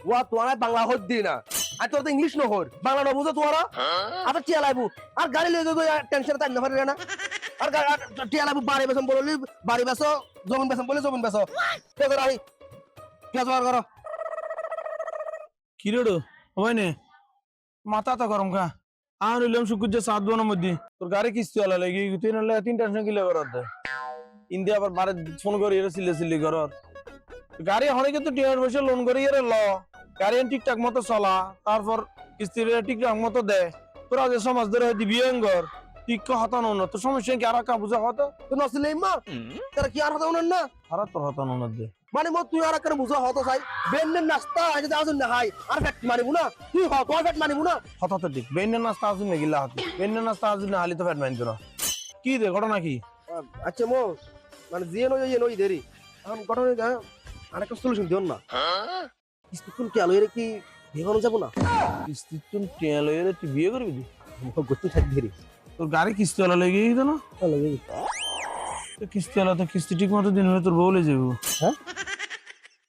ওয়া তোরা বাংলা হদ্দি না আর তোর তো ইংলিশ ন হর বাংলা ন বুঝো তোরা আর টিয়া লাইবু আর গাড়ি লই গই টেনশন তাই না পারে না আর টিয়া লাইবু বাড়ি বেসম বললি বাড়ি বেসো জমিন বেসম বলে জমিন বেসো কে করে আই কে জোয়ার করো কি রে হয় নে মাথা তো গরম খা আর হইলাম শুকুর যে 7 দোনের মধ্যে তোর গাড়ি কিস্তি হলা লাগি তুই নলে 3 টেনশন কিলে করত ইন্ডিয়া আবার বারে ফোন করে এর সিলে করত গাড়ি হনে কিন্তু টিয়ার বসে লোন করে এর ল গাড়ি ঠিকঠাক মতো চলা তারপর কিস্তি ঠিকঠাক মতো দে তোরা যে সমাজ ধরে দিবি এঙ্গর ঠিক হতানো না তো সমস্যা কি আর কা বুঝা হতো তো নসলে মা তারা কি আর হতো না আর তোর হতানো না দে মানে মো তুই আর করে বুঝা হতো চাই বেন্নের নাস্তা আগে যাও না হাই আর ফ্যাক্ট মারিবু না তুই হ তোর ফ্যাক্ট মারিবু না হতা তো ঠিক বেন্নের নাস্তা আসুন না গিলা হাতে বেন্নের নাস্তা আসুন না হালি তো ফ্যাট মাইন না কি দে ঘটনা কি আচ্ছা মো মানে জিয়ে নই দেরি এখন ঘটনা আরেকটা সলিউশন দিও না কিস্তিকুন কি আলো এর কি বিয়ে যাব না কিস্তি তুই টিয়া লইরে তুই বিয়ে করবি দি গতি থাক দেরি তোর গাড়ি কিস্তি ওলা লেগে গেছে না কিস্তি ওলা তো কিস্তি ঠিক মতো দিন হলে তোর বউ লে যাবো হ্যাঁ